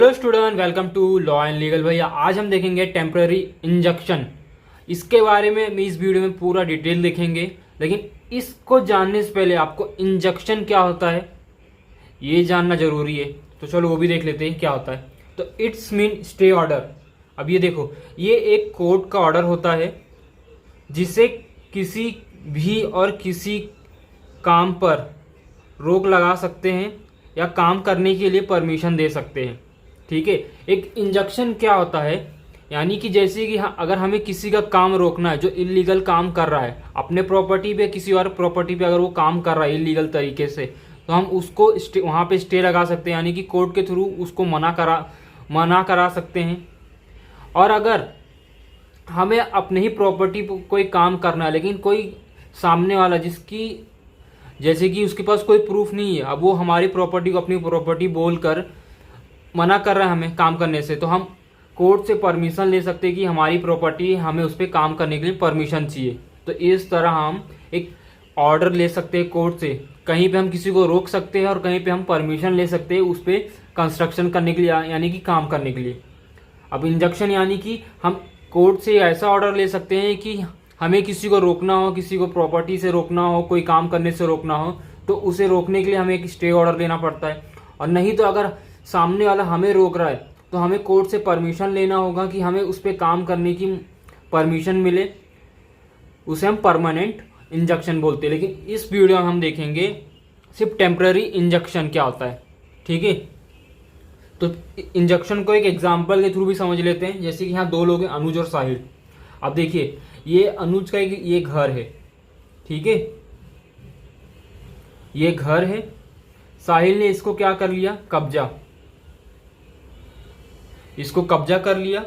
Hello student, welcome to law and legal. भैया आज हम देखेंगे टेम्पररी इंजंक्शन। इसके बारे में इस वीडियो में पूरा डिटेल देखेंगे, लेकिन इसको जानने से पहले आपको इंजंक्शन क्या होता है ये जानना जरूरी है। तो चलो वो भी देख लेते हैं क्या होता है। तो इट्स मीन स्टे ऑर्डर। अब ये देखो, ये एक कोर्ट का ऑर्डर होता है जिसे किसी भी और किसी काम पर रोक लगा सकते हैं या काम करने के लिए परमिशन दे सकते हैं। ठीक है। एक इंजंक्शन क्या होता है, यानी कि जैसे कि अगर हमें किसी का काम रोकना है जो इलीगल काम कर रहा है, अपने प्रॉपर्टी पे किसी और प्रॉपर्टी पे अगर वो काम कर रहा है इलीगल तरीके से, तो हम उसको वहाँ पे स्टे लगा सकते हैं, यानी कि कोर्ट के थ्रू उसको मना करा सकते हैं। और अगर हमें अपने ही प्रॉपर्टी पर कोई काम करना है, लेकिन कोई सामने वाला जिसकी जैसे कि उसके पास कोई प्रूफ नहीं है, अब वो हमारी प्रॉपर्टी को अपनी प्रॉपर्टी बोलकर मना कर रहा है हमें काम करने से, तो हम कोर्ट से परमिशन ले सकते हैं कि हमारी प्रॉपर्टी, हमें उस पर काम करने के लिए परमिशन चाहिए। तो इस तरह हम एक ऑर्डर ले सकते हैं कोर्ट से। कहीं पे हम किसी को रोक सकते हैं और कहीं पे हम परमिशन ले सकते हैं उस पर कंस्ट्रक्शन करने के लिए, यानी कि काम करने के लिए। अब इंजंक्शन यानी कि हम कोर्ट से ऐसा ऑर्डर ले सकते हैं कि हमें किसी को रोकना हो, किसी को प्रॉपर्टी से रोकना हो, कोई काम करने से रोकना हो, तो उसे रोकने के लिए हमें एक स्टे ऑर्डर लेना पड़ता है। और नहीं तो अगर सामने वाला हमें रोक रहा है तो हमें कोर्ट से परमिशन लेना होगा कि हमें उस पर काम करने की परमिशन मिले। उसे हम परमानेंट इंजंक्शन बोलते हैं। लेकिन इस वीडियो में हम देखेंगे सिर्फ टेम्पररी इंजंक्शन क्या होता है। ठीक है। तो इंजंक्शन को एक एग्जांपल के थ्रू भी समझ लेते हैं। जैसे कि यहाँ दो लोग हैं, अनुज और साहिल। अब देखिए, ये अनुज का ये घर है। ठीक है, ये घर है। साहिल ने इसको क्या कर लिया, कब्जा, इसको कब्जा कर लिया।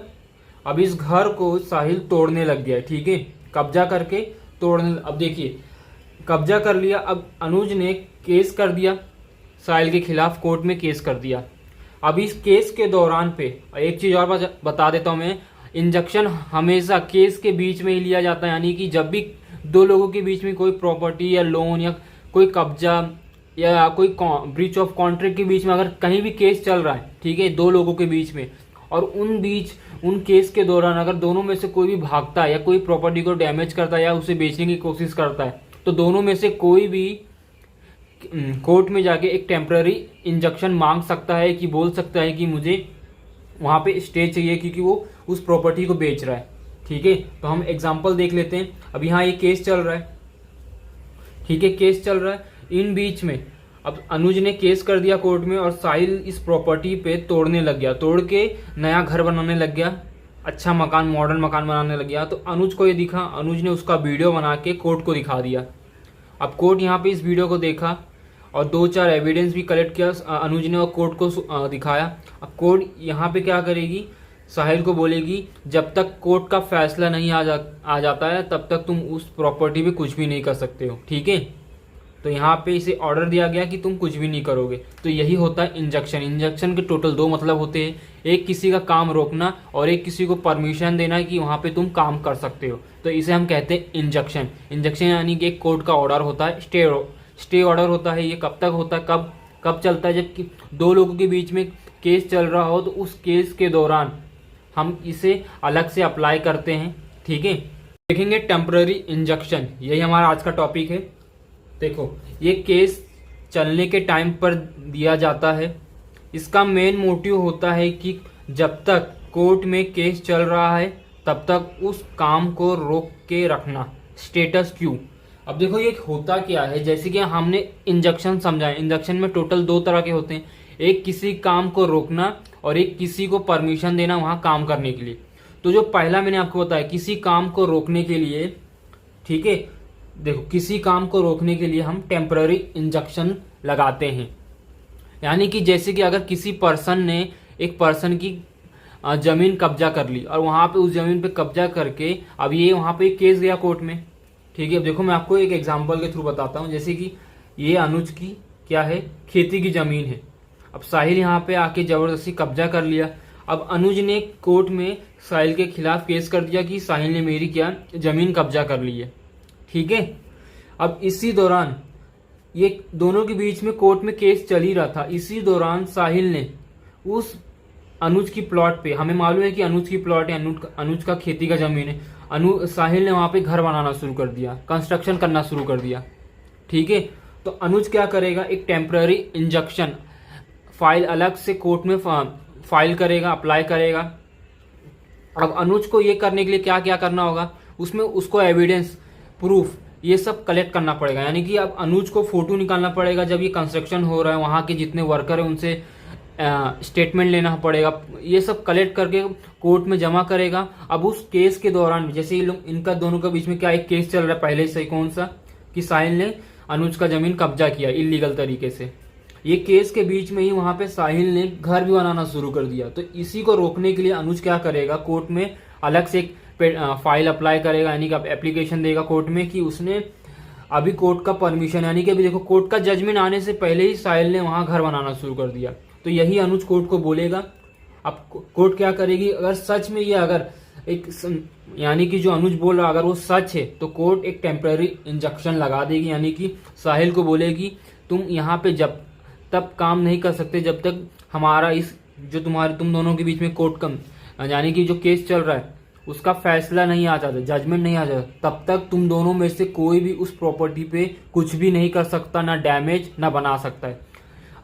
अब इस घर को साहिल तोड़ने लग गया है। ठीक है, कब्जा करके तोड़ने। अब देखिए, कब्जा कर लिया। अब अनुज ने केस कर दिया साहिल के खिलाफ, कोर्ट में केस कर दिया। अब इस केस के दौरान पे एक चीज और बता देता हूं मैं, इंजंक्शन हमेशा केस के बीच में ही लिया जाता है। यानी कि जब भी दो लोगों के बीच में कोई प्रॉपर्टी या लोन या कोई कब्जा या कोई ब्रीच ऑफ कॉन्ट्रैक्ट के बीच में अगर कहीं भी केस चल रहा है, ठीक है, दो लोगों के बीच में, और उन केस के दौरान अगर दोनों में से कोई भी भागता है या कोई प्रॉपर्टी को डैमेज करता है या उसे बेचने की कोशिश करता है, तो दोनों में से कोई भी कोर्ट में जाके एक टेम्पररी इंजंक्शन मांग सकता है, कि बोल सकता है कि मुझे वहां पे स्टे चाहिए क्योंकि वो उस प्रॉपर्टी को बेच रहा है। ठीक है। तो हम एग्जांपल देख लेते हैं। अब यहाँ ये केस चल रहा है। ठीक है, केस चल रहा है। इन बीच में अब अनुज ने केस कर दिया कोर्ट में और साहिल इस प्रॉपर्टी पे तोड़ने लग गया, तोड़ के नया घर बनाने लग गया, अच्छा मकान, मॉडर्न मकान बनाने लग गया। तो अनुज को ये दिखा, अनुज ने उसका वीडियो बना के कोर्ट को दिखा दिया। अब कोर्ट यहाँ पे इस वीडियो को देखा और दो चार एविडेंस भी कलेक्ट किया अनुज ने और कोर्ट को दिखाया। अब कोर्ट यहाँ पे क्या करेगी, साहिल को बोलेगी जब तक कोर्ट का फैसला नहीं आ जाता है तब तक तुम उस प्रॉपर्टी पे कुछ भी नहीं कर सकते हो। ठीक है। तो यहाँ पे इसे ऑर्डर दिया गया कि तुम कुछ भी नहीं करोगे। तो यही होता है इंजंक्शन। इंजंक्शन के टोटल दो मतलब होते हैं, एक किसी का काम रोकना और एक किसी को परमिशन देना कि वहाँ पे तुम काम कर सकते हो। तो इसे हम कहते हैं इंजंक्शन। इंजंक्शन यानी कि एक कोर्ट का ऑर्डर होता है, स्टे ऑर्डर होता है। ये कब तक होता है, कब चलता है, जब दो लोगों के बीच में केस चल रहा हो, तो उस केस के दौरान हम इसे अलग से अप्लाई करते हैं। ठीक है। देखेंगे टेम्पररी इंजंक्शन, यही हमारा आज का टॉपिक है। देखो, ये केस चलने के टाइम पर दिया जाता है। इसका मेन मोटिव होता है कि जब तक कोर्ट में केस चल रहा है तब तक उस काम को रोक के रखना, स्टेटस क्यू। अब देखो ये होता क्या है, जैसे कि हमने इंजंक्शन समझा है। इंजंक्शन में टोटल दो तरह के होते हैं, एक किसी काम को रोकना और एक किसी को परमिशन देना वहां काम करने के लिए। तो जो पहला मैंने आपको बताया, किसी काम को रोकने के लिए, ठीक है, देखो किसी काम को रोकने के लिए हम टेम्पररी इंजंक्शन लगाते हैं। यानी कि जैसे कि अगर किसी पर्सन ने एक पर्सन की जमीन कब्जा कर ली और वहां पे उस जमीन पे कब्जा करके अब ये वहां पे केस गया कोर्ट में। ठीक है। अब देखो मैं आपको एक एग्जांपल के थ्रू बताता हूँ। जैसे कि ये अनुज की क्या है, खेती की जमीन है। अब साहिल यहाँ पे आके जबरदस्ती कब्जा कर लिया। अब अनुज ने कोर्ट में साहिल के खिलाफ केस कर दिया कि साहिल ने मेरी क्या जमीन कब्जा कर ली है। ठीक है। अब इसी दौरान ये दोनों के बीच में कोर्ट में केस चल ही रहा था। इसी दौरान साहिल ने उस अनुज की प्लॉट पे, हमें मालूम है कि अनुज की प्लॉट है, अनुज का खेती का जमीन है, साहिल ने वहां पे घर बनाना शुरू कर दिया, कंस्ट्रक्शन करना शुरू कर दिया, ठीक है। तो अनुज क्या करेगा, एक टेम्पररी इंजंक्शन फाइल अलग से कोर्ट में फाइल करेगा, अप्लाई करेगा। अब अनुज को ये करने के लिए क्या क्या करना होगा, उसमें उसको एविडेंस, प्रूफ, ये सब कलेक्ट करना पड़ेगा। यानी कि अब अनुज को फोटो निकालना पड़ेगा, जब ये कंस्ट्रक्शन हो रहा है वहां के जितने वर्कर है उनसे स्टेटमेंट लेना पड़ेगा, ये सब कलेक्ट करके कोर्ट में जमा करेगा। अब उस केस के दौरान, जैसे ये लोग, इनका दोनों के बीच में क्या एक केस चल रहा है पहले से, कौन सा, कि साहिल ने अनुज का जमीन कब्जा किया इलीगल तरीके से। ये केस के बीच में ही वहां पे साहिल ने घर भी बनाना शुरू कर दिया। तो इसी को रोकने के लिए अनुज क्या करेगा, कोर्ट में अलग से एक फाइल अप्लाई करेगा, यानी कि एप्लीकेशन देगा कोर्ट में कि उसने अभी कोर्ट का परमिशन, यानी कि अभी देखो कोर्ट का जजमेंट आने से पहले ही साहिल ने वहां घर बनाना शुरू कर दिया। तो यही अनुज कोर्ट को बोलेगा। अब कोर्ट क्या करेगी, अगर सच में ये, अगर एक, यानी कि जो अनुज बोल रहा अगर वो सच है, तो कोर्ट एक टेम्पररी इंजंक्शन लगा देगी, यानी कि साहिल को बोलेगी तुम यहाँ पे जब तब काम नहीं कर सकते जब तक हमारा इस जो तुम दोनों के बीच में कोर्ट का, यानी कि जो केस चल रहा है उसका फैसला नहीं आ जाता, जजमेंट नहीं आ जाता, तब तक तुम दोनों में से कोई भी उस प्रॉपर्टी पे कुछ भी नहीं कर सकता, ना डैमेज ना बना सकता है।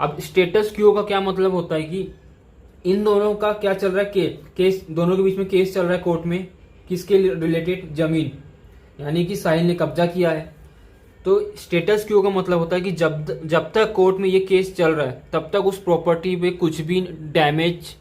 अब स्टेटस क्यू का क्या मतलब होता है कि इन दोनों का क्या चल रहा है, केस दोनों के बीच में केस चल रहा है कोर्ट में, किसके रिलेटेड, जमीन, यानी कि साहिल ने कब्जा किया है। तो स्टेटस क्यू का मतलब होता है कि जब तक कोर्ट में ये केस चल रहा है तब तक उस प्रॉपर्टी पे कुछ भी डैमेज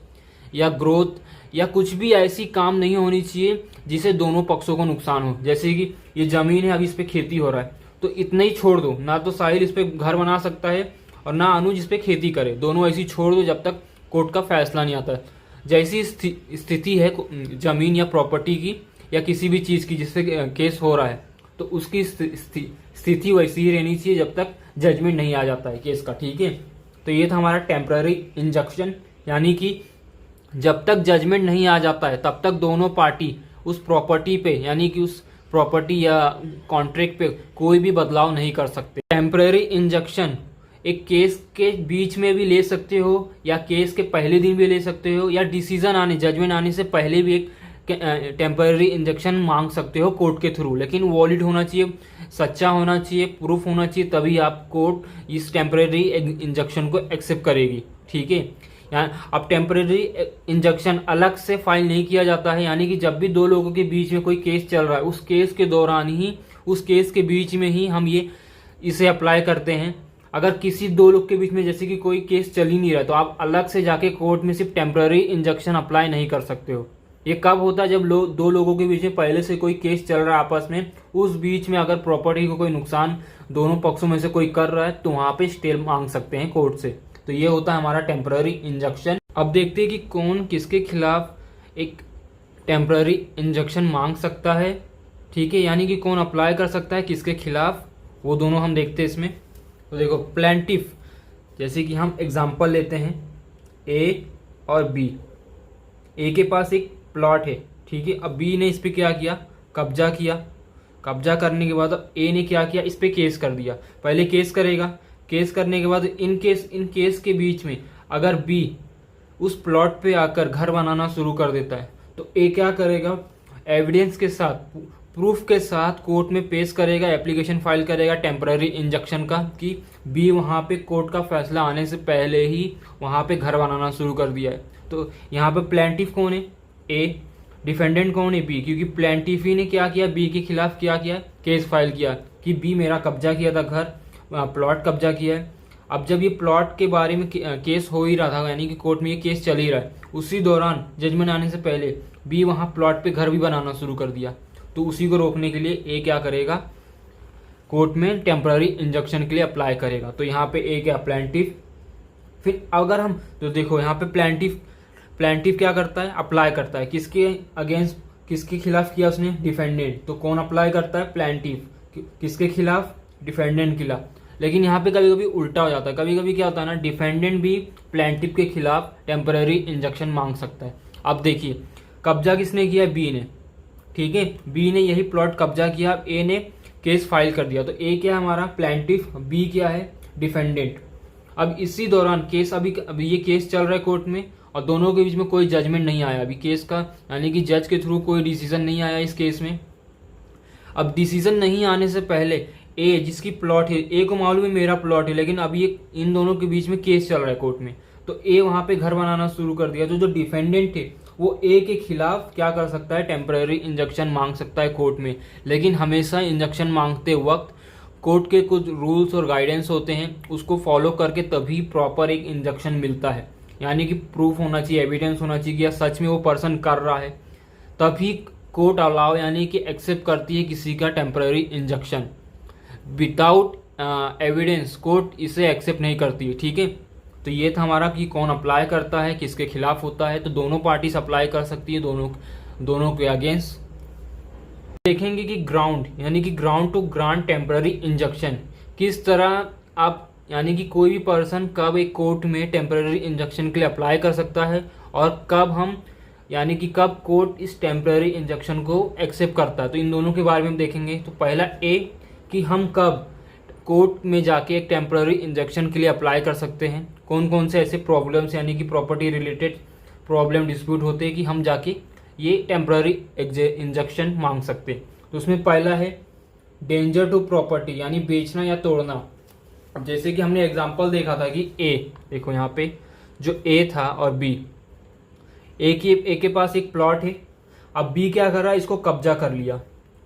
या ग्रोथ या कुछ भी ऐसी काम नहीं होनी चाहिए जिसे दोनों पक्षों को नुकसान हो। जैसे कि ये जमीन है, अभी इस पे खेती हो रहा है, तो इतना ही छोड़ दो, ना तो साहिल इस पे घर बना सकता है और ना अनुज इस पे खेती करे, दोनों ऐसी छोड़ दो जब तक कोर्ट का फैसला नहीं आता है। जैसी स्थिति है जमीन या प्रॉपर्टी की या किसी भी चीज की जिससे केस हो रहा है, तो उसकी स्थिति वैसी ही रहनी चाहिए जब तक जजमेंट नहीं आ जाता है केस का, ठीक है। तो ये था हमारा टेम्पररी इंजंक्शन, यानी कि जब तक जजमेंट नहीं आ जाता है तब तक दोनों पार्टी उस प्रॉपर्टी पे, यानी कि उस प्रॉपर्टी या कॉन्ट्रैक्ट पे कोई भी बदलाव नहीं कर सकते। टेम्पररी इंजंक्शन एक केस के बीच में भी ले सकते हो या केस के पहले दिन भी ले सकते हो या डिसीजन आने, जजमेंट आने से पहले भी एक टेम्पररी इंजंक्शन मांग सकते हो कोर्ट के थ्रू, लेकिन वॉलिड होना चाहिए, सच्चा होना चाहिए, प्रूफ होना चाहिए, तभी आप कोर्ट इस टेम्पररी इंजंक्शन को एक्सेप्ट करेगी, ठीक है। अब टेम्पररी इंजंक्शन अलग से फाइल नहीं किया जाता है, यानी कि जब भी दो लोगों के बीच में कोई केस चल रहा है उस केस के दौरान ही, उस केस के बीच में ही हम इसे अप्लाई करते हैं। अगर किसी दो लोग के बीच में जैसे कि कोई केस चल ही नहीं रहा, तो आप अलग से जाके कोर्ट में सिर्फ टेम्पररी इंजंक्शन अप्लाई नहीं कर सकते हो। ये कब होता है, जब दो लोगों के बीच में पहले से कोई केस चल रहा है आपस में, उस बीच में अगर प्रॉपर्टी को कोई नुकसान दोनों पक्षों में से कोई कर रहा है तो वहां पे स्टे मांग सकते हैं कोर्ट से। तो ये होता है हमारा टेम्पररी इंजंक्शन। अब देखते हैं कि कौन किसके खिलाफ एक टेम्पररी इंजंक्शन मांग सकता है, ठीक है, यानी कि कौन अप्लाई कर सकता है किसके खिलाफ, वो दोनों हम देखते हैं इसमें। तो देखो प्लेंटिफ, जैसे कि हम एग्जांपल लेते हैं ए और बी। ए के पास एक प्लॉट है, ठीक है। अब बी ने इस पे क्या किया, कब्जा किया। कब्जा करने के बाद ए ने क्या किया, इस पे केस कर दिया। पहले केस करेगा, केस करने के बाद इन केस के बीच में अगर बी उस प्लॉट पे आकर घर बनाना शुरू कर देता है तो ए क्या करेगा, एविडेंस के साथ, प्रूफ के साथ कोर्ट में पेश करेगा, एप्लीकेशन फाइल करेगा टेम्पररी इंजंक्शन का कि बी वहां पे कोर्ट का फैसला आने से पहले ही वहां पे घर बनाना शुरू कर दिया है। तो यहाँ पे प्लेंटिफ कौन है, ए, डिफेंडेंट कौन है, बी, क्योंकि प्लेंटिफ ही ने क्या किया, बी के खिलाफ क्या किया, केस फाइल किया कि बी मेरा कब्जा किया था, घर प्लॉट कब्जा किया है। अब जब ये प्लॉट के बारे में केस हो ही रहा था, यानी कि कोर्ट में ये केस चल ही रहा है, उसी दौरान जजमेंट आने से पहले बी वहां प्लॉट पे घर भी बनाना शुरू कर दिया। तो उसी को रोकने के लिए ए क्या करेगा, कोर्ट में टेम्पररी इंजंक्शन के लिए अप्लाई करेगा। तो यहाँ पे ए क्या, प्लेंटिफ। फिर अगर हम तो देखो यहाँ पे प्लेंटिफ क्या करता है, अप्लाई करता है किसके अगेंस्ट, किसके खिलाफ किया उसने, डिफेंडेंट। तो कौन अप्लाई करता है, प्लेंटिफ, किसके खिलाफ, डिफेंडेंट के खिलाफ। लेकिन यहाँ पे कभी कभी उल्टा हो जाता है, कभी कभी क्या होता है ना, डिफेंडेंट भी प्लेंटिफ के खिलाफ टेम्पररी इंजंक्शन मांग सकता है। अब देखिए कब्जा किसने किया, बी ने, ठीक है, बी ने यही प्लॉट कब्जा किया, ए ने केस फाइल कर दिया। तो ए क्या है हमारा, प्लेंटिफ, बी क्या है, डिफेंडेंट। अब इसी दौरान केस अभी ये केस चल रहा है कोर्ट में और दोनों के बीच में कोई जजमेंट नहीं आया अभी केस का, यानी कि जज के थ्रू कोई डिसीजन नहीं आया इस केस में। अब डिसीजन नहीं आने से पहले ए जिसकी प्लॉट है, ए को मालूम है मेरा प्लॉट है, लेकिन अभी इन दोनों के बीच में केस चल रहा है कोर्ट में, तो ए वहां पे घर बनाना शुरू कर दिया। तो जो डिफेंडेंट है वो ए के खिलाफ क्या कर सकता है, टेम्पररी इंजंक्शन मांग सकता है कोर्ट में। लेकिन हमेशा इंजंक्शन मांगते वक्त कोर्ट के कुछ रूल्स और गाइडेंस होते हैं, उसको फॉलो करके तभी प्रॉपर एक इंजंक्शन मिलता है। यानी कि प्रूफ होना चाहिए, एविडेंस होना चाहिए कि या सच में वो पर्सन कर रहा है, तभी कोर्ट अलाउ यानी कि एक्सेप्ट करती है किसी का temporary injunction. Without evidence court इसे एक्सेप्ट नहीं करती है, ठीक है। तो ये था हमारा कि कौन अप्लाई करता है, किसके खिलाफ होता है। तो दोनों पार्टीज अप्लाई कर सकती है, दोनों के अगेंस्ट। देखेंगे कि ग्राउंड यानी कि ground to grant temporary injunction किस तरह आप, यानी कि कोई भी पर्सन कब एक कोर्ट में टेम्पररी इंजंक्शन के लिए अप्लाई कर सकता है और कब हम, यानी कि कब कोर्ट इस टेम्पररी इंजंक्शन को एक्सेप्ट करता है। तो इन दोनों के बारे में हम देखेंगे। तो पहला ए कि हम कब कोर्ट में जाके एक टेम्पररी इंजंक्शन के लिए अप्लाई कर सकते हैं, कौन कौन से ऐसे प्रॉब्लम्स यानी कि प्रॉपर्टी रिलेटेड प्रॉब्लम डिस्प्यूट होते हैं कि हम जाके ये टेम्पररी इंजंक्शन मांग सकते हैं। तो उसमें पहला है डेंजर टू प्रॉपर्टी, यानी बेचना या तोड़ना। अब जैसे कि हमने एग्जांपल देखा था कि ए, देखो यहाँ पे जो ए था और बी, ए के पास एक प्लॉट है। अब बी क्या कर रहा है, इसको कब्जा कर लिया।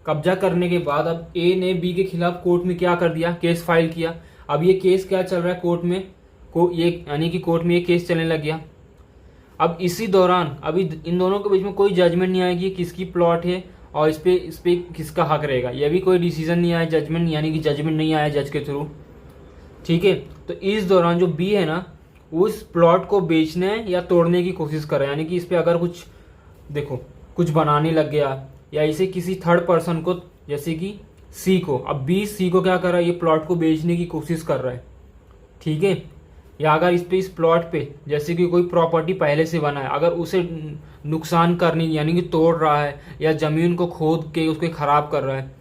कब्जा करने के बाद अब ए ने बी के खिलाफ कोर्ट में क्या कर दिया, केस फाइल किया। अब ये केस क्या चल रहा है कोर्ट में, यानी कि कोर्ट में ये केस चलने लग गया। अब इसी दौरान अभी इन दोनों के बीच में कोई जजमेंट नहीं आएगी किसकी प्लॉट है और इस पे किसका हक रहेगा, यह भी कोई डिसीजन नहीं आया, जजमेंट यानी कि जजमेंट नहीं आया जज के थ्रू, ठीक है। तो इस दौरान जो बी है ना, उस प्लॉट को बेचने या तोड़ने की कोशिश कर रहा है, यानी कि इस पे अगर कुछ देखो कुछ बनाने लग गया या इसे किसी थर्ड पर्सन को, जैसे कि सी को, अब बी सी को क्या कर रहा है, ये प्लॉट को बेचने की कोशिश कर रहा है, ठीक है। या अगर इस प्लॉट पे जैसे कि कोई प्रॉपर्टी पहले से बना है, अगर उसे नुकसान करने यानी कि तोड़ रहा है या जमीन को खोद के उसके खराब कर रहा है,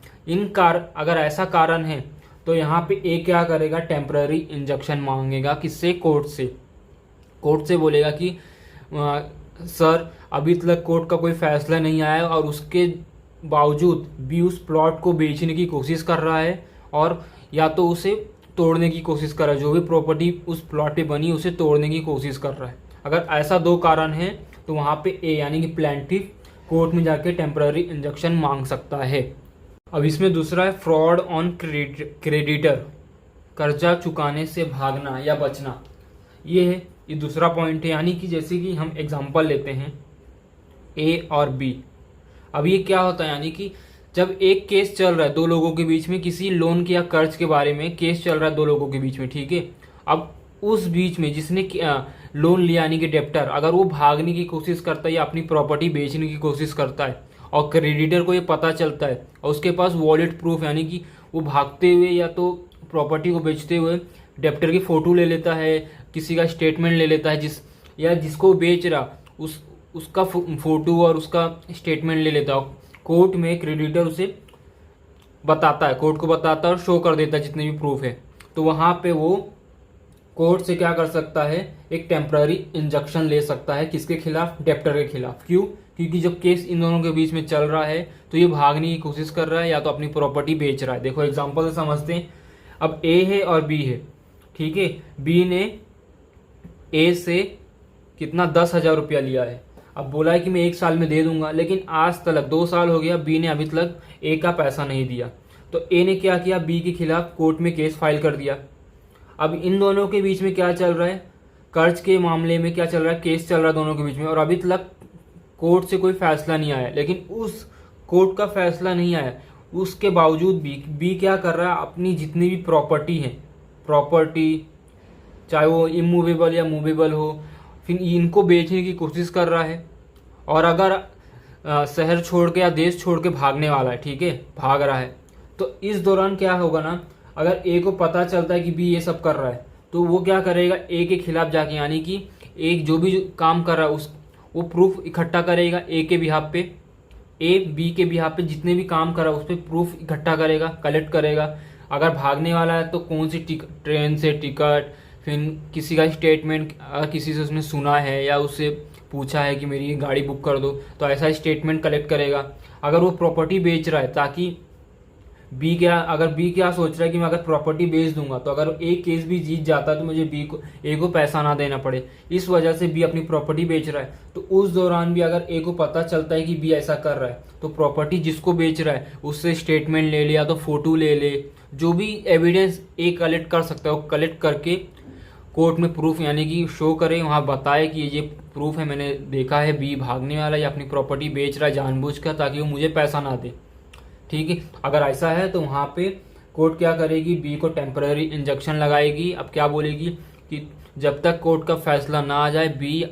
अगर ऐसा कारण है तो यहाँ पे ए क्या करेगा, टेम्पररी इंजंक्शन मांगेगा किससे, कोर्ट से। कोर्ट से बोलेगा कि सर अभी तक कोर्ट का कोई फैसला नहीं आया और उसके बावजूद भी उस प्लॉट को बेचने की कोशिश कर रहा है और या तो उसे तोड़ने की कोशिश कर रहा है, जो भी प्रॉपर्टी उस प्लॉट पे बनी उसे तोड़ने की कोशिश कर रहा है। अगर ऐसा दो कारण है तो वहाँ पे ए यानी कि प्लेंटिफ कोर्ट में जाके टेम्पररी इंजंक्शन मांग सकता है। अब इसमें दूसरा है फ्रॉड ऑन क्रेडिटर, कर्जा चुकाने से भागना या बचना। ये दूसरा पॉइंट है, यानी कि जैसे कि हम एग्जांपल लेते हैं ए और बी। अब ये क्या होता है, यानी कि जब एक केस चल रहा है दो लोगों के बीच में, किसी लोन के या कर्ज के बारे में केस चल रहा है दो लोगों के बीच में, ठीक है। अब उस बीच में जिसने लोन लिया यानी कि डेप्टर, अगर वो भागने की कोशिश करता है या अपनी प्रॉपर्टी बेचने की कोशिश करता है और क्रेडिटर को ये पता चलता है और उसके पास वॉलेट प्रूफ, यानी कि वो भागते हुए या तो प्रॉपर्टी को बेचते हुए डेप्टर की फोटो ले लेता है, किसी का स्टेटमेंट ले लेता है, जिसको बेच रहा उसका फोटो और उसका स्टेटमेंट ले लेता है। कोर्ट में क्रेडिटर उसे बताता है, कोर्ट को बताता है और शो कर देता है जितने भी प्रूफ है। तो वहां पे वो कोर्ट से क्या कर सकता है, एक टेम्पररी इंजंक्शन ले सकता है, किसके खिलाफ, डेप्टर के खिलाफ। क्यों, क्योंकि जब केस इन दोनों के बीच में चल रहा है तो ये भागने की कोशिश कर रहा है या तो अपनी प्रॉपर्टी बेच रहा है। देखो एग्जांपल से समझते हैं। अब ए है और बी है, ठीक है। बी ने ए से कितना 10,000 रुपया लिया है। अब बोला है कि मैं 1 साल में दे दूंगा, लेकिन आज तक 2 साल हो गया, बी ने अभी तक ए का पैसा नहीं दिया। तो ए ने क्या किया, बी के खिलाफ कोर्ट में केस फाइल कर दिया। अब इन दोनों के बीच में क्या चल रहा है, कर्ज के मामले में क्या चल रहा है, केस चल रहा है दोनों के बीच में और अभी तक कोर्ट से कोई फैसला नहीं आया। लेकिन उस कोर्ट का फैसला नहीं आया, उसके बावजूद भी बी क्या कर रहा है, अपनी जितनी भी प्रॉपर्टी है, प्रॉपर्टी चाहे वो इमूवेबल या मूवेबल हो, फिर इनको बेचने की कोशिश कर रहा है। और अगर शहर छोड़ के या देश छोड़ के भागने वाला है, ठीक है, भाग रहा है, तो इस दौरान क्या होगा ना, अगर ए को पता चलता है कि बी ये सब कर रहा है तो वो क्या करेगा, ए के खिलाफ जाके, यानी कि एक जो भी काम कर रहा है वो प्रूफ इकट्ठा करेगा ए के बिहाफ पे, ए बी के बिहाफ पे जितने भी काम कर रहा है उस पर प्रूफ इकट्ठा करेगा, कलेक्ट करेगा। अगर भागने वाला है तो कौन सी ट्रेन से टिकट, फिर किसी का स्टेटमेंट किसी से उसने सुना है या उससे पूछा है कि मेरी ये गाड़ी बुक कर दो, तो ऐसा स्टेटमेंट कलेक्ट करेगा। अगर वो प्रॉपर्टी बेच रहा है, ताकि बी क्या सोच रहा है कि मैं अगर प्रॉपर्टी बेच दूंगा तो अगर एक केस भी जीत जाता है तो मुझे ए को पैसा ना देना पड़े, इस वजह से बी अपनी प्रॉपर्टी बेच रहा है। तो उस दौरान भी अगर ए को पता चलता है कि बी ऐसा कर रहा है, तो प्रॉपर्टी जिसको बेच रहा है उससे स्टेटमेंट ले ले या तो फोटो ले ले, जो भी एविडेंस ए कलेक्ट कर सकता है वो कलेक्ट करके कोर्ट में प्रूफ यानी कि शो करे, वहाँ बताए कि ये प्रूफ है, मैंने देखा है बी भागने वाला या अपनी प्रॉपर्टी बेच रहा है जानबूझकर ताकि वो मुझे पैसा ना दे। ठीक है, अगर ऐसा है तो वहाँ पे कोर्ट क्या करेगी, बी को टेम्पररी इंजंक्शन लगाएगी। अब क्या बोलेगी कि जब तक कोर्ट का फैसला ना आ जाए बी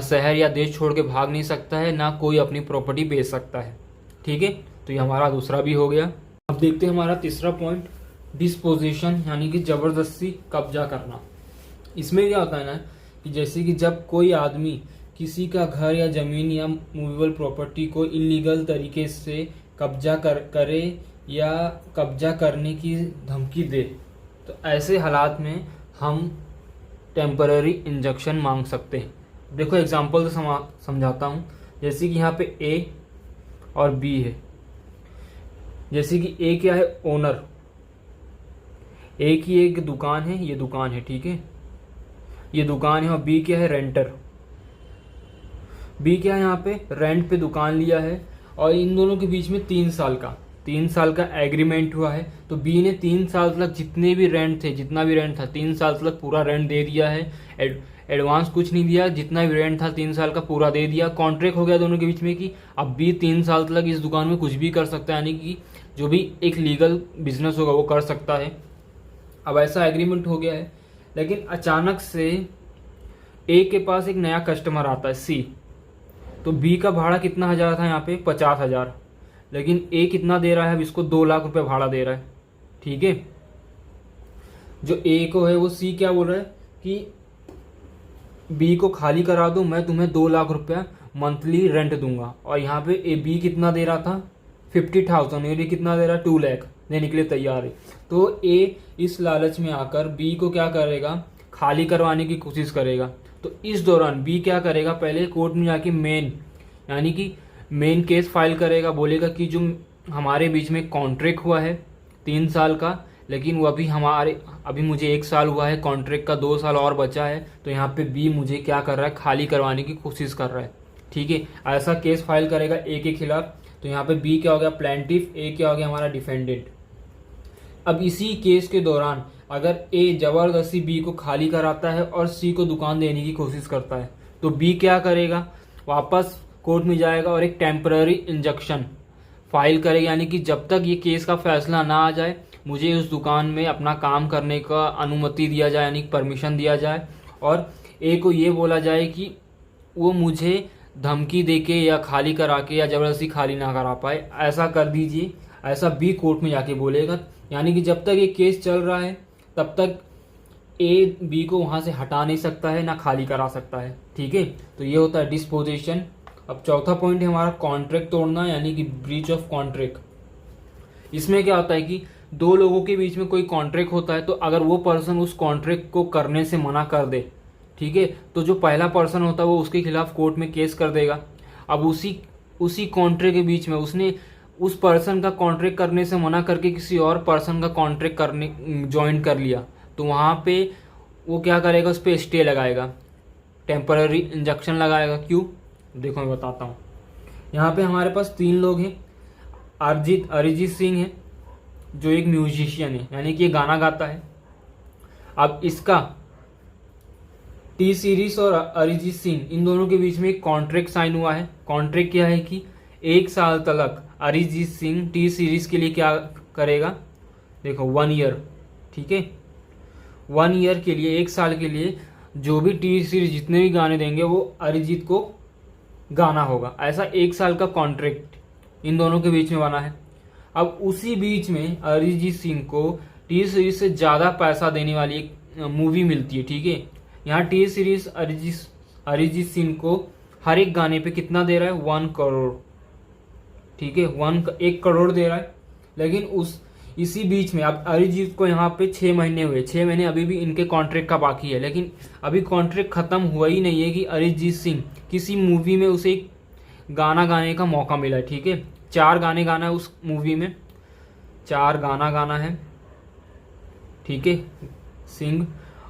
शहर या देश छोड़ के भाग नहीं सकता है, ना कोई अपनी प्रॉपर्टी बेच सकता है। ठीक है, तो ये हमारा दूसरा भी हो गया। अब देखते हैं हमारा तीसरा पॉइंट, डिस्पोजिशन यानी कि जबरदस्ती कब्जा करना। इसमें क्या होता है ना कि जैसे कि जब कोई आदमी किसी का घर या जमीन या मूवेबल प्रॉपर्टी को इलीगल तरीके से कब्जा करे या कब्जा करने की धमकी दे, तो ऐसे हालात में हम टेम्पररी इंजंक्शन मांग सकते हैं। देखो एग्जांपल से समझाता हूँ। जैसे कि यहाँ पे ए और बी है। जैसे कि ए क्या है, ओनर, ए की एक दुकान है, ये दुकान है, ठीक है, ये दुकान है। और बी क्या है, रेंटर। बी क्या है, यहाँ पे रेंट पे दुकान लिया है और इन दोनों के बीच में 3 साल का एग्रीमेंट हुआ है। तो बी ने 3 साल तक जितना भी रेंट था 3 साल तक पूरा रेंट दे दिया है। एडवांस कुछ नहीं दिया, जितना भी रेंट था 3 साल का पूरा दे दिया। कॉन्ट्रैक्ट हो गया दोनों के बीच में कि अब बी 3 साल तक इस दुकान में कुछ भी कर सकता है, यानी कि जो भी एक लीगल बिजनेस होगा वो कर सकता है। अब ऐसा एग्रीमेंट हो गया है, लेकिन अचानक से ए के पास एक नया कस्टमर आता है, सी। तो बी का भाड़ा कितना हजार था यहाँ पे, 50,000, लेकिन ए कितना दे रहा है, अब इसको 2 लाख रुपए भाड़ा दे रहा है। ठीक है, जो ए को है वो सी क्या बोल रहा है कि बी को खाली करा दो, मैं तुम्हें 2 लाख रुपया मंथली रेंट दूंगा। और यहाँ पे ए बी कितना दे रहा था, 50,000, ये कितना दे रहा है, 2 लाख देने के लिए तैयार है। तो ए इस लालच में आकर बी को क्या करेगा, खाली करवाने की कोशिश करेगा। तो इस दौरान बी क्या करेगा, पहले कोर्ट में जाके मेन केस फाइल करेगा। बोलेगा कि जो हमारे बीच में कॉन्ट्रैक्ट हुआ है 3 साल का, लेकिन वो अभी मुझे 1 साल हुआ है, कॉन्ट्रैक्ट का 2 साल और बचा है, तो यहाँ पे बी मुझे क्या कर रहा है, खाली करवाने की कोशिश कर रहा है। ठीक है, ऐसा केस फाइल करेगा ए के खिलाफ। तो यहाँ पे बी क्या हो गया, प्लेंटिफ, ए क्या हो गया, हमारा डिफेंडेंट। अब इसी केस के दौरान अगर ए जबरदस्ती बी को खाली कराता है और सी को दुकान देने की कोशिश करता है, तो बी क्या करेगा, वापस कोर्ट में जाएगा और एक टेम्पररी इंजंक्शन फाइल करेगा, यानी कि जब तक ये केस का फैसला ना आ जाए मुझे उस दुकान में अपना काम करने का अनुमति दिया जाए, यानी परमिशन दिया जाए। और ए को ये बोला जाए कि वो मुझे धमकी देके या खाली करा के या जबरदस्ती खाली ना करा पाए, ऐसा कर दीजिए। ऐसा बी कोर्ट में जाके बोलेगा, यानी कि जब तक ये केस चल रहा है तब तक ए बी को वहां से हटा नहीं सकता है, ना खाली करा सकता है। ठीक है, तो ये होता है डिस्पोजिशन। अब चौथा पॉइंट है हमारा कॉन्ट्रैक्ट तोड़ना, यानी कि ब्रीच ऑफ कॉन्ट्रैक्ट। इसमें क्या होता है कि 2 लोगों के बीच में कोई कॉन्ट्रैक्ट होता है, तो अगर वो पर्सन उस कॉन्ट्रैक्ट को करने से मना कर दे, ठीक है, तो जो पहला पर्सन होता है वो उसके खिलाफ कोर्ट में केस कर देगा। अब उसी कॉन्ट्रैक्ट के बीच में उसने उस पर्सन का कॉन्ट्रैक्ट करने से मना करके किसी और पर्सन का कॉन्ट्रैक्ट करने ज्वाइन कर लिया, तो वहाँ पे वो क्या करेगा, उस पर स्टे लगाएगा, टेम्पररी इंजंक्शन लगाएगा। क्यों, देखो मैं बताता हूँ। यहाँ पे हमारे पास 3 लोग हैं। अरिजीत सिंह है जो एक म्यूजिशियन है, यानी कि ये गाना गाता है। अब इसका टी सीरीज और अरिजीत सिंह इन दोनों के बीच में एक कॉन्ट्रैक्ट साइन हुआ है। कॉन्ट्रैक्ट क्या है कि 1 साल तक अरिजीत सिंह टी सीरीज के लिए क्या करेगा, देखो 1 ईयर, ठीक है, 1 ईयर के लिए, 1 साल के लिए जो भी टी सीरीज जितने भी गाने देंगे वो अरिजीत को गाना होगा। ऐसा 1 साल का कॉन्ट्रैक्ट इन दोनों के बीच में बना है। अब उसी बीच में अरिजीत सिंह को टी सीरीज से ज़्यादा पैसा देने वाली एक मूवी मिलती है। ठीक है, यहाँ टी सीरीज अरिजीत सिंह को हर एक गाने पे कितना दे रहा है, 1 करोड़। ठीक है, 1 करोड़ दे रहा है। लेकिन इसी बीच में अब अरिजीत को यहाँ पे 6 महीने हुए, 6 महीने अभी भी इनके कॉन्ट्रैक्ट का बाकी है, लेकिन अभी कॉन्ट्रैक्ट खत्म हुआ ही नहीं है कि अरिजीत सिंह किसी मूवी में उसे एक गाना गाने का मौका मिला है। ठीक है, 4 गाने गाना है उस मूवी में, 4 गाना गाना है। ठीक है सिंह,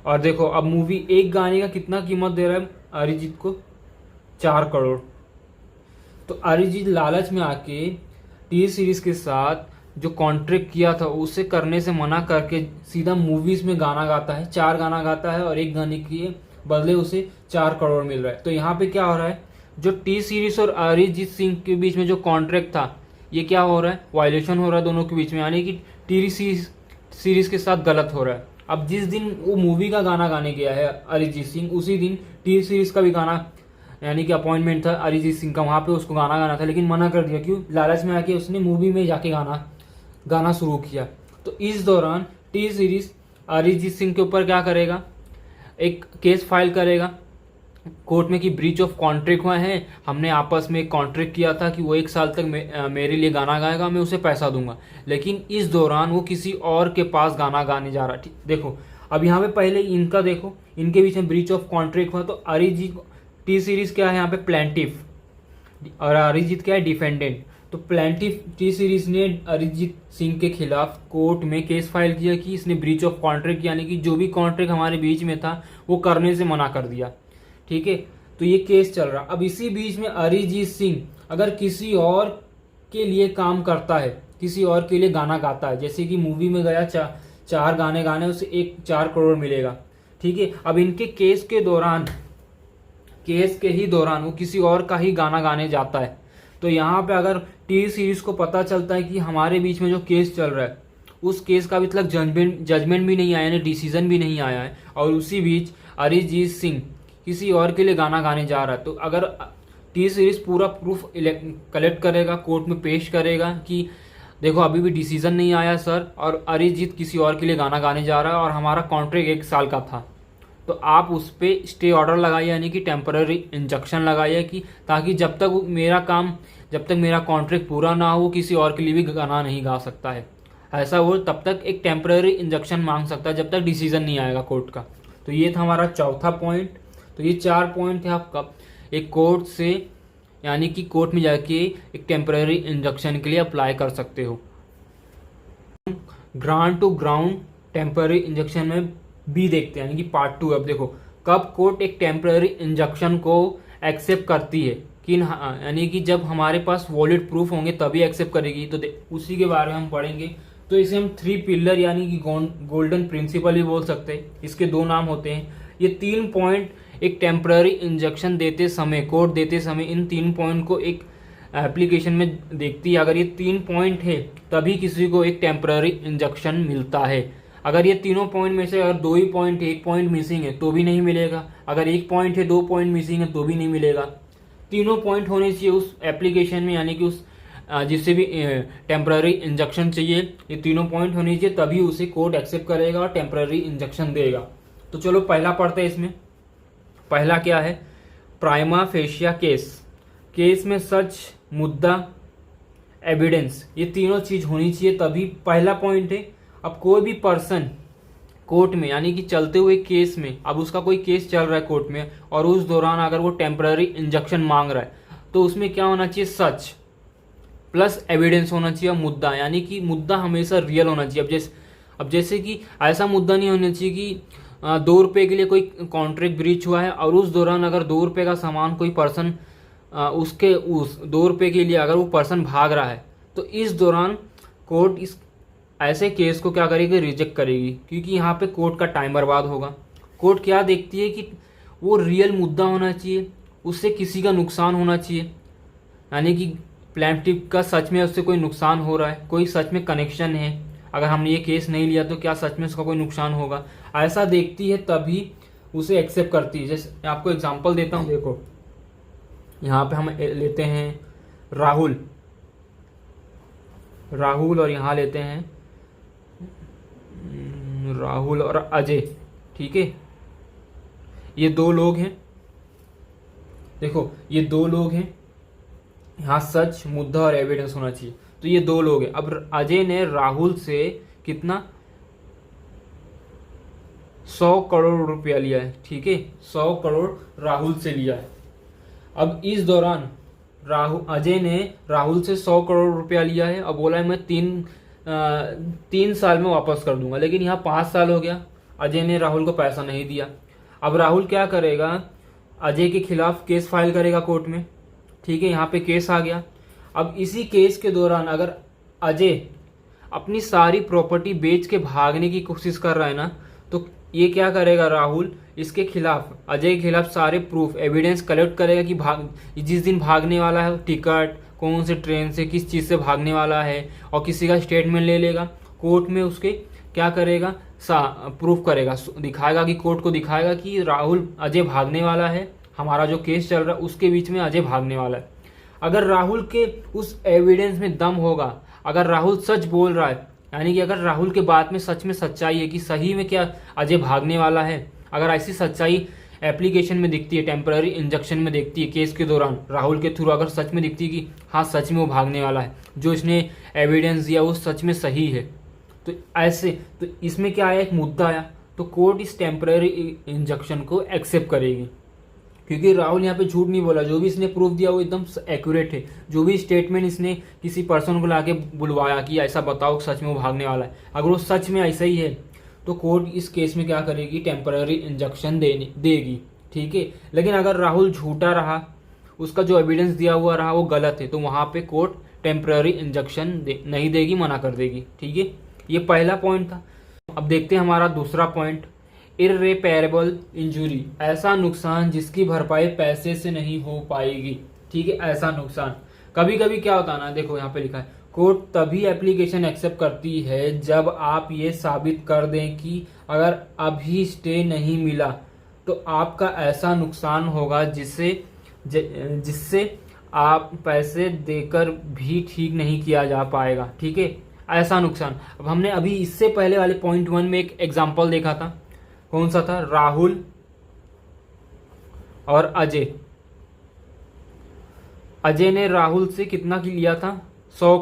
और देखो अब मूवी एक गाने का कितना कीमत दे रहा है अरिजीत को, 4 करोड़। तो अरिजीत लालच में आके टी सीरीज के साथ जो कॉन्ट्रैक्ट किया था उसे करने से मना करके सीधा मूवीज में गाना गाता है, 4 गाना गाता है और एक गाने के बदले उसे 4 करोड़ मिल रहा है। तो यहाँ पे क्या हो रहा है, जो टी सीरीज और अरिजीत सिंह के बीच में जो कॉन्ट्रैक्ट था ये क्या हो रहा है, वायलेशन हो रहा है दोनों के बीच में, यानी कि टी सीरीज के साथ गलत हो रहा है। अब जिस दिन वो मूवी का गाना गाने गया है अरिजीत सिंह, उसी दिन टी सीरीज का भी गाना यानी कि अपॉइंटमेंट था अरिजीत सिंह का, वहां पे उसको गाना गाना था, लेकिन मना कर दिया। क्यों? लालच में आके उसने मूवी में जाके गाना शुरू किया। तो इस दौरान टी सीरीज अरिजीत सिंह के ऊपर क्या करेगा, एक केस फाइल करेगा कोर्ट में कि ब्रीच ऑफ कॉन्ट्रैक्ट हुआ है, हमने आपस में कॉन्ट्रैक्ट किया था कि वो 1 साल तक मेरे लिए गाना गाएगा, मैं उसे पैसा दूंगा, लेकिन इस दौरान वो किसी और के पास गाना गाने जा रहा है। देखो अब यहाँ पे पहले इनका देखो, इनके बीच में ब्रीच ऑफ कॉन्ट्रैक्ट हुआ, तो अरिजीत टी सीरीज क्या है यहाँ पे, प्लेंटिफ, और अरिजीत क्या है, डिफेंडेंट। तो प्लेंटिफ टी सीरीज ने अरिजीत सिंह के खिलाफ कोर्ट में केस फाइल किया कि इसने ब्रीच ऑफ कॉन्ट्रैक्ट यानी कि जो भी कॉन्ट्रैक्ट हमारे बीच में था वो करने से मना कर दिया। ठीक है, तो ये केस चल रहा। अब इसी बीच में अरिजीत सिंह अगर किसी और के लिए काम करता है, किसी और के लिए गाना गाता है, जैसे कि मूवी में गया 4 गाने गाने, उसे 4 करोड़ मिलेगा। ठीक है, अब इनके केस के ही दौरान वो किसी और का ही गाना गाने जाता है, तो यहाँ पे अगर टी सीरीज को पता चलता है कि हमारे बीच में जो केस चल रहा है उस केस का अभी तक जजमेंट भी नहीं आया, यानी डिसीजन भी नहीं आया है, और उसी बीच अरिजीत सिंह किसी और के लिए गाना गाने जा रहा है, तो अगर टी सीरीज पूरा प्रूफ कलेक्ट करेगा, कोर्ट में पेश करेगा कि देखो अभी भी डिसीजन नहीं आया सर, और अरिजीत किसी और के लिए गाना गाने जा रहा है और हमारा कॉन्ट्रैक्ट 1 साल का था, तो आप उस पर स्टे ऑर्डर लगाइए, यानी कि टेम्पररी इंजंक्शन लगाइए, कि ताकि जब तक मेरा कॉन्ट्रैक्ट पूरा ना हो किसी और के लिए भी गाना नहीं गा सकता है। ऐसा वो तब तक एक टेम्पररी इंजंक्शन मांग सकता है जब तक डिसीजन नहीं आएगा कोर्ट का। तो ये था हमारा चौथा पॉइंट। तो ये 4 पॉइंट थे आपका एक कोर्ट से, यानी कि कोर्ट में जाके एक टेम्पररी इंजंक्शन के लिए अप्लाई कर सकते हो। Grant to ground temporary injunction में भी देखते हैं, यानी कि पार्ट 2। अब देखो कब कोर्ट एक टेम्पररी इंजंक्शन को एक्सेप्ट करती है, कि यानी कि जब हमारे पास वॉलिड प्रूफ होंगे तभी एक्सेप्ट करेगी, तो उसी के बारे में हम पढ़ेंगे। तो इसे हम 3 पिलर यानी कि गोल्डन प्रिंसिपल भी बोल सकते हैं, इसके 2 नाम होते हैं। ये 3 पॉइंट एक टेम्पररी इंजंक्शन देते समय, कोर्ट देते समय इन 3 पॉइंट को एक एप्लीकेशन में देखती है। अगर ये 3 पॉइंट है तभी किसी को एक टेम्पररी इंजंक्शन मिलता है। अगर ये तीनों पॉइंट में से अगर 2 ही पॉइंट, 1 पॉइंट मिसिंग है तो भी नहीं मिलेगा। अगर 1 पॉइंट है, 2 पॉइंट मिसिंग है तो भी नहीं मिलेगा। तीनों पॉइंट होने चाहिए उस एप्लीकेशन में, यानी कि उस जिससे भी टेम्पररी इंजंक्शन चाहिए, ये तीनों पॉइंट होने चाहिए, तभी उसे कोर्ट एक्सेप्ट करेगा और टेम्पररी इंजंक्शन देगा। तो चलो पहला पढ़ते हैं इसमें। पहला क्या है, प्राइमा फेशिया केस में सच, मुद्दा, एविडेंस, ये तीनों चीज होनी चाहिए तभी पहला पॉइंट है। अब कोई भी पर्सन कोर्ट में, यानी कि चलते हुए केस में, अब उसका कोई केस चल रहा है कोर्ट में और उस दौरान अगर वो टेम्पररी इंजंक्शन मांग रहा है, तो उसमें क्या होना चाहिए, सच प्लस एविडेंस होना चाहिए, मुद्दा, यानी कि मुद्दा हमेशा रियल होना चाहिए। अब जैसे कि ऐसा मुद्दा नहीं होना चाहिए कि 2 रुपये के लिए कोई कॉन्ट्रैक्ट ब्रीच हुआ है और उस दौरान अगर 2 रुपये का सामान कोई पर्सन उसके उस 2 रुपये के लिए अगर वो पर्सन भाग रहा है, तो इस दौरान कोर्ट इस ऐसे केस को क्या करेगी, रिजेक्ट करेगी, क्योंकि यहाँ पे कोर्ट का टाइम बर्बाद होगा। कोर्ट क्या देखती है कि वो रियल मुद्दा होना चाहिए, उससे किसी का नुकसान होना चाहिए, यानी कि प्लेंटिफ का सच में उससे कोई नुकसान हो रहा है, कोई सच में कनेक्शन है। अगर हमने ये केस नहीं लिया तो क्या सच में उसका कोई नुकसान होगा, ऐसा देखती है तभी उसे एक्सेप्ट करती है। जैसे मैं आपको एग्जांपल देता हूँ, देखो यहाँ पे हम लेते हैं राहुल और यहाँ लेते हैं राहुल और अजय। ठीक है, ये 2 लोग हैं, देखो ये 2 लोग हैं, यहाँ सच, मुद्दा और एविडेंस होना चाहिए। तो ये 2 लोग हैं। अब अजय ने राहुल से कितना 100 करोड़ रुपया लिया है, ठीक है, 100 करोड़ राहुल से लिया है। अब इस दौरान अजय ने राहुल से 100 करोड़ रुपया लिया है और बोला है मैं 3 साल में वापस कर दूंगा, लेकिन यहाँ 5 साल हो गया, अजय ने राहुल को पैसा नहीं दिया। अब राहुल क्या करेगा, अजय के खिलाफ केस फाइल करेगा कोर्ट में, ठीक है, यहाँ पे केस आ गया। अब इसी केस के दौरान अगर अजय अपनी सारी प्रॉपर्टी बेच के भागने की कोशिश कर रहा है ना, तो ये क्या करेगा, राहुल इसके खिलाफ, अजय के खिलाफ सारे प्रूफ एविडेंस कलेक्ट करेगा कि जिस दिन भागने वाला है, टिकट, कौन से ट्रेन से, किस चीज़ से भागने वाला है, और किसी का स्टेटमेंट ले लेगा। कोर्ट में उसके क्या करेगा, प्रूफ करेगा, दिखाएगा कि कोर्ट को दिखाएगा कि राहुल अजय भागने वाला है, हमारा जो केस चल रहा है उसके बीच में अजय भागने वाला है। अगर राहुल के उस एविडेंस में दम होगा, अगर राहुल सच बोल रहा है, यानी कि अगर राहुल के बात में सच में सच्चाई है कि सही में क्या अजय भागने वाला है, अगर ऐसी सच्चाई एप्लीकेशन में दिखती है, टेम्पररी इंजेक्शन में दिखती है, केस के दौरान राहुल के थ्रू अगर सच में दिखती है कि हाँ सच में वो भागने वाला है, जो इसने एविडेंस दिया वो सच में सही है, तो ऐसे तो इसमें क्या आया, एक मुद्दा आया, तो कोर्ट इस टेम्पररी इंजेक्शन को एक्सेप्ट करेगी, क्योंकि राहुल यहाँ पे झूठ नहीं बोला, जो भी इसने प्रूफ दिया वो एकदम एक्यूरेट है। जो भी स्टेटमेंट इसने किसी पर्सन को लाके बुलवाया कि ऐसा बताओ सच में वो भागने वाला है, अगर वो सच में ऐसा ही है तो कोर्ट इस केस में क्या करेगी, टेम्पररी इंजेक्शन देगी, ठीक है। लेकिन अगर राहुल झूठा रहा, उसका जो एविडेंस दिया हुआ रहा वो गलत है, तो वहाँ पे कोर्ट टेम्पररी इंजेक्शन नहीं देगी, मना कर देगी, ठीक है। ये पहला पॉइंट था। अब देखते हैं हमारा दूसरा पॉइंट, इररेपेरेबल इंजुरी, ऐसा नुकसान जिसकी भरपाई पैसे से नहीं हो पाएगी, ठीक है, ऐसा नुकसान। कभी कभी क्या होता है ना, देखो यहाँ पे लिखा है, कोर्ट तभी एप्लीकेशन एक्सेप्ट करती है जब आप ये साबित कर दें कि अगर अभी स्टे नहीं मिला तो आपका ऐसा नुकसान होगा जिससे आप पैसे देकर भी ठीक नहीं किया जा पाएगा, ठीक है, ऐसा नुकसान। अब हमने अभी इससे पहले वाले पॉइंट 1 में एक एग्जांपल देखा था, कौन सा था, राहुल और अजय ने राहुल से कितना की लिया था, 100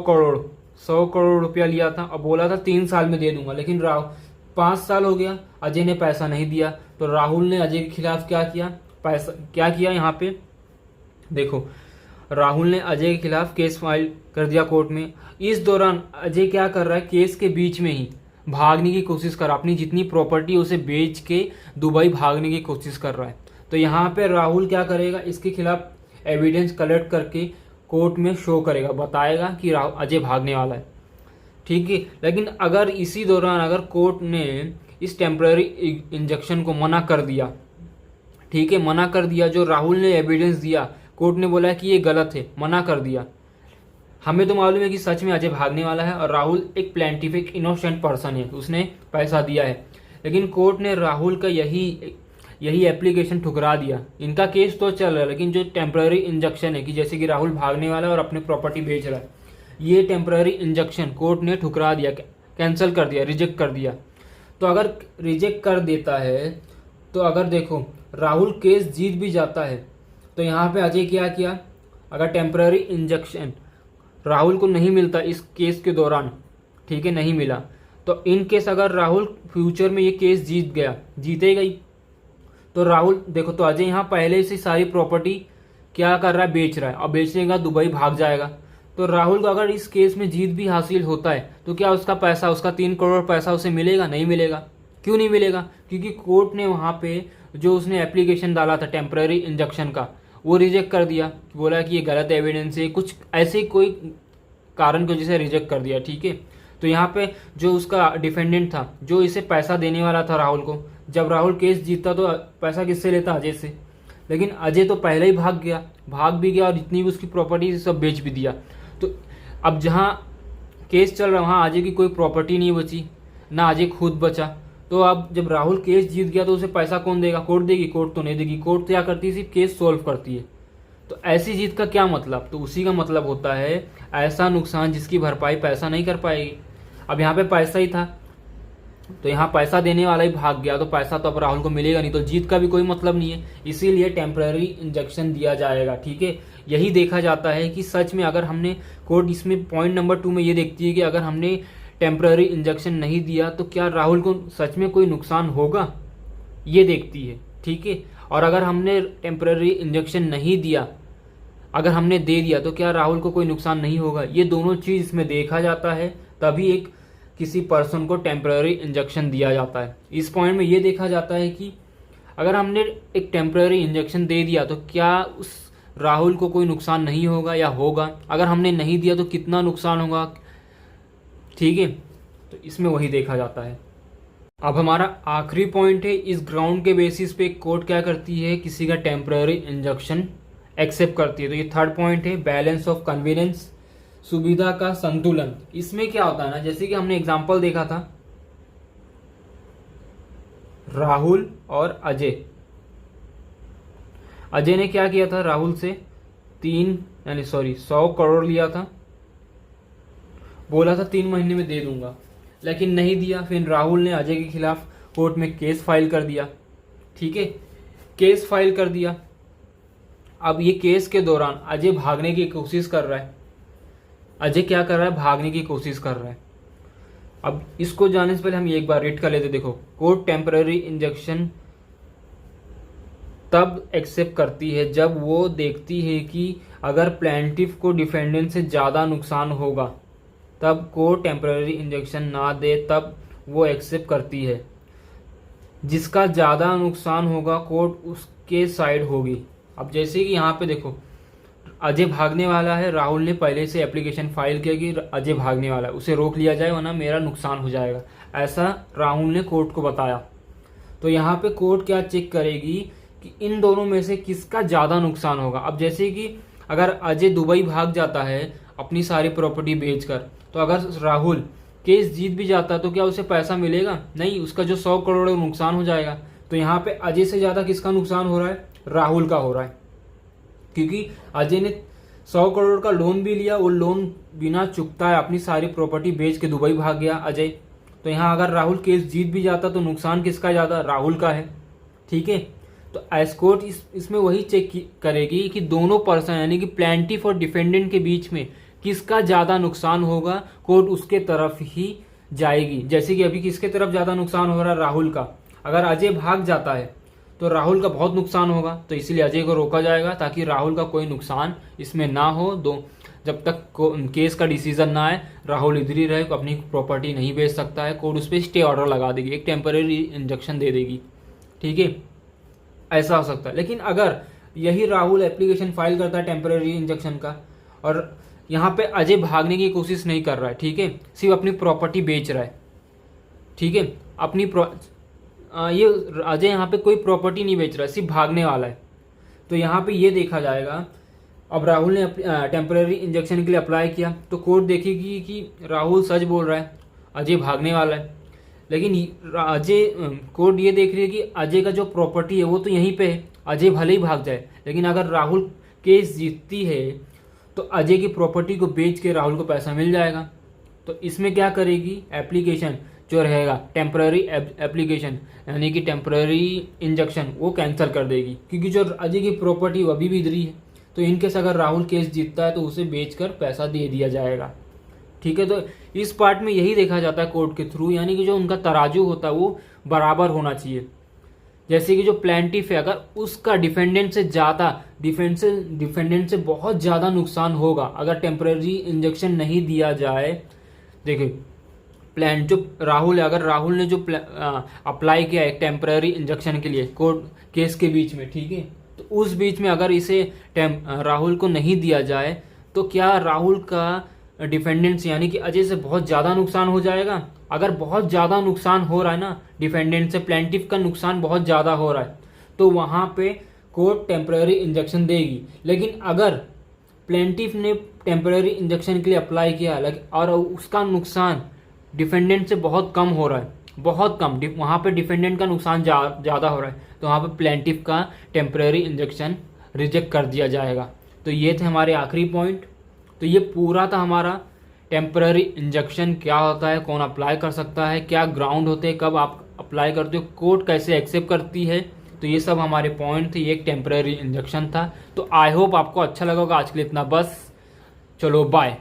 करोड़ रुपया लिया था और बोला था 3 साल में दे दूंगा, लेकिन 5 साल हो गया, अजय ने पैसा नहीं दिया, तो राहुल ने अजय के खिलाफ क्या किया, यहाँ पे देखो, राहुल ने अजय के खिलाफ केस फाइल कर दिया कोर्ट में। इस दौरान अजय क्या कर रहा है, केस के बीच में ही भागने की कोशिश कर रहा है, अपनी जितनी प्रॉपर्टी उसे बेच के दुबई भागने की कोशिश कर रहा है। तो यहाँ पे राहुल क्या करेगा, इसके खिलाफ एविडेंस कलेक्ट करके कोर्ट में शो करेगा, बताएगा कि अजय भागने वाला है, ठीक है। लेकिन अगर इसी दौरान अगर कोर्ट ने इस टेम्पररी इंजेक्शन को मना कर दिया, ठीक है, मना कर दिया, जो राहुल ने एविडेंस दिया, कोर्ट ने बोला कि ये गलत है, मना कर दिया, हमें तो मालूम है कि सच में अजय भागने वाला है और राहुल एक प्लेंटिफ, एक इनोसेंट पर्सन है, उसने पैसा दिया है, लेकिन कोर्ट ने राहुल का यही एप्लीकेशन ठुकरा दिया। इनका केस तो चल रहा है, लेकिन जो टेम्पररी इंजेक्शन है कि जैसे कि राहुल भागने वाला है और अपनी प्रॉपर्टी बेच रहा है, ये टेम्पररी इंजेक्शन कोर्ट ने ठुकरा दिया, कैंसिल कर दिया, रिजेक्ट कर दिया। तो अगर रिजेक्ट कर देता है, तो अगर देखो राहुल केस जीत भी जाता है, तो यहाँ पे अजय क्या किया, अगर टेम्पररी इंजेक्शन राहुल को नहीं मिलता इस केस के दौरान, ठीक है, नहीं मिला, तो इन केस अगर राहुल फ्यूचर में ये केस जीतेगा ही, तो राहुल देखो, तो अजय यहाँ पहले से सारी प्रॉपर्टी क्या कर रहा है, बेच रहा है, और बेचने का दुबई भाग जाएगा। तो राहुल को अगर इस केस में जीत भी हासिल होता है, तो क्या उसका पैसा, उसका 3 करोड़ पैसा उसे मिलेगा, नहीं मिलेगा। क्यों नहीं मिलेगा, क्योंकि कोर्ट ने वहाँ पे जो उसने एप्लीकेशन डाला था टेम्पररी इंजेक्शन का, वो रिजेक्ट कर दिया, बोला कि ये गलत एविडेंस है, कुछ ऐसे कोई कारण की वजह से रिजेक्ट कर दिया, ठीक है। तो यहाँ पे जो उसका डिफेंडेंट था, जो इसे पैसा देने वाला था राहुल को, जब राहुल केस जीतता तो पैसा किससे लेता, अजय से, लेकिन अजय तो पहले ही भाग भी गया और जितनी भी उसकी प्रॉपर्टी सब बेच भी दिया। तो अब जहाँ केस चल रहा वहाँ अजय की कोई प्रॉपर्टी नहीं बची, ना अजय खुद बचा। तो अब जब राहुल केस जीत गया तो उसे पैसा कौन देगा, कोर्ट देगी, कोर्ट तो नहीं देगी, कोर्ट क्या करती है, सिर्फ केस सॉल्व करती है। तो ऐसी जीत का क्या मतलब, तो उसी का मतलब होता है ऐसा नुकसान जिसकी भरपाई पैसा नहीं कर पाएगी। अब यहाँ पे पैसा ही था, तो यहाँ पैसा देने वाला ही भाग गया तो पैसा तो अब राहुल को मिलेगा नहीं, तो जीत का भी कोई मतलब नहीं है, इसीलिए टेम्पररी इंजेक्शन दिया जाएगा। ठीक है, यही देखा जाता है कि सच में अगर हमने कोर्ट इसमें पॉइंट नंबर 2 में ये देखती है कि अगर हमने टेम्पररी इंजेक्शन नहीं दिया तो क्या राहुल को सच में कोई नुकसान होगा, ये देखती है। ठीक है, और अगर हमने टेम्पररी इंजेक्शन नहीं दिया, अगर हमने दे दिया तो क्या राहुल को कोई नुकसान नहीं होगा, ये दोनों चीज इसमें देखा जाता है, तभी एक किसी पर्सन को टेम्पररी इंजेक्शन दिया जाता है। इस पॉइंट में ये देखा जाता है कि अगर हमने एक टेम्पररी इंजेक्शन दे दिया तो क्या उस राहुल को कोई नुकसान नहीं होगा या होगा, अगर हमने नहीं दिया तो कितना नुकसान होगा। ठीक है, तो इसमें वही देखा जाता है। अब हमारा आखिरी पॉइंट है, इस ग्राउंड के बेसिस पे कोर्ट क्या करती है, किसी का टेम्पररी इंजेक्शन एक्सेप्ट करती है। तो ये थर्ड पॉइंट है, बैलेंस ऑफ कन्वीनियंस, सुविधा का संतुलन। इसमें क्या होता है ना, जैसे कि हमने एग्जांपल देखा था राहुल और अजय। अजय ने क्या किया था, राहुल से 100 करोड़ लिया था, बोला था 3 महीने में दे दूंगा, लेकिन नहीं दिया। फिर राहुल ने अजय के खिलाफ कोर्ट में केस फाइल कर दिया। ठीक है, केस फाइल कर दिया। अब ये केस के दौरान अजय भागने की कोशिश कर रहा है। अजय क्या कर रहा है, भागने की कोशिश कर रहा है। अब इसको जानने से पहले हम एक बार रीड कर लेते। देखो, कोर्ट टेम्पररी इंजेक्शन तब एक्सेप्ट करती है जब वो देखती है कि अगर प्लेंटिफ को डिफेंडेंट से ज्यादा नुकसान होगा, तब कोर्ट टेम्पररी इंजेक्शन ना दे, तब वो एक्सेप्ट करती है। जिसका ज्यादा नुकसान होगा कोर्ट उसके साइड होगी। अब जैसे कि यहाँ पे देखो, अजय भागने वाला है, राहुल ने पहले से एप्लीकेशन फाइल किया कि अजय भागने वाला है, उसे रोक लिया जाए वरना मेरा नुकसान हो जाएगा, ऐसा राहुल ने कोर्ट को बताया। तो यहाँ पे कोर्ट क्या चेक करेगी कि इन दोनों में से किसका ज्यादा नुकसान होगा। अब जैसे कि अगर अजय दुबई भाग जाता है अपनी सारी प्रॉपर्टी बेचकर, तो अगर राहुल केस जीत भी जाता है तो क्या उसे पैसा मिलेगा, नहीं, उसका जो 100 करोड़ नुकसान हो जाएगा। तो यहाँ पे अजय से ज्यादा किसका नुकसान हो रहा है, राहुल का हो रहा है, क्योंकि अजय ने 100 करोड़ का लोन भी लिया, वो लोन बिना चुकता है अपनी सारी प्रॉपर्टी बेच के दुबई भाग गया अजय। तो यहाँ अगर राहुल केस जीत भी जाता तो नुकसान किसका ज्यादा, राहुल का है। ठीक है, तो एस कोर्ट इसमें वही चेक करेगी कि दोनों पर्सन यानी कि प्लेंटिफ और डिफेंडेंट के बीच में किसका ज्यादा नुकसान होगा, कोर्ट उसके तरफ ही जाएगी। जैसे कि अभी किसके तरफ ज्यादा नुकसान हो रहा है, राहुल का। अगर अजय भाग जाता है तो राहुल का बहुत नुकसान होगा, तो इसीलिए अजय को रोका जाएगा ताकि राहुल का कोई नुकसान इसमें ना हो। जब तक केस का डिसीजन ना आए राहुल इधर ही रहे, अपनी प्रॉपर्टी नहीं बेच सकता है, कोर्ट उस पर स्टे ऑर्डर लगा देगी, एक टेम्पररी इंजेक्शन दे देगी। ठीक है, ऐसा हो सकता है। लेकिन अगर यही राहुल एप्लीकेशन फाइल करता है टेम्पररी इंजेक्शन का और यहाँ पे अजय भागने की कोशिश नहीं कर रहा है, ठीक है, सिर्फ अपनी प्रॉपर्टी बेच रहा है। ठीक है, ये अजय यहाँ पे कोई प्रॉपर्टी नहीं बेच रहा है, सिर्फ भागने वाला है। तो यहाँ पे ये देखा जाएगा, अब राहुल ने टेम्पररी इंजेक्शन के लिए अप्लाई किया तो कोर्ट देखेगी कि राहुल सच बोल रहा है, अजय भागने वाला है। लेकिन कोर्ट ये देख रही है कि अजय का जो प्रॉपर्टी है वो तो यहीं पे है, अजय भले ही भाग जाए, लेकिन अगर राहुल केस जीतती है तो अजय की प्रॉपर्टी को बेच के राहुल को पैसा मिल जाएगा। तो इसमें क्या करेगी, एप्लीकेशन जो रहेगा टेम्पररी एप्लीकेशन यानी कि टेम्पररी इंजेक्शन वो कैंसिल कर देगी, क्योंकि जो अजय की प्रॉपर्टी वो अभी भी इधर ही है। तो इनकेस अगर राहुल केस जीतता है तो उसे बेचकर पैसा दे दिया जाएगा। ठीक है, तो इस पार्ट में यही देखा जाता है कोर्ट के थ्रू, यानी कि जो उनका तराजू होता है वो बराबर होना चाहिए। जैसे कि जो प्लेंटिफ है अगर उसका डिफेंडेंट से ज्यादा डिफेंडेंट से बहुत ज्यादा नुकसान होगा अगर टेम्पररी इंजेक्शन नहीं दिया जाए। देखिए जो राहुल है, अगर राहुल ने जो अप्लाई किया है टेम्पररी इंजेक्शन के लिए कोर्ट केस के बीच में, ठीक है, तो उस बीच में अगर इसे राहुल को नहीं दिया जाए तो क्या राहुल का डिफेंडेंट्स यानी कि अजय से बहुत ज्यादा नुकसान हो जाएगा। अगर बहुत ज्यादा नुकसान हो रहा है ना, डिफेंडेंट से प्लेंटिफ का नुकसान बहुत ज्यादा हो रहा है, तो वहां पे कोर्ट टेम्पररी इंजेक्शन देगी। लेकिन अगर प्लेंटिफ ने टेम्पररी इंजेक्शन के लिए अप्लाई किया और उसका नुकसान डिफेंडेंट से बहुत कम हो रहा है, बहुत कम, वहां पे डिफेंडेंट का नुकसान ज्यादा हो रहा है, तो वहां पे प्लेंटिफ का टेम्पररी इंजेक्शन रिजेक्ट कर दिया जाएगा। तो ये थे हमारे आखिरी पॉइंट। तो ये पूरा था हमारा टेम्पररी इंजेक्शन क्या होता है, कौन अप्लाई कर सकता है, क्या ग्राउंड होते हैं, कब आप अप्लाई करते हो, कोर्ट कैसे एक्सेप्ट करती है। तो ये सब हमारे पॉइंट थे, ये एक टेम्पररी इंजेक्शन था। तो आई होप आपको अच्छा लगा होगा। आज के लिए इतना बस, चलो बाय।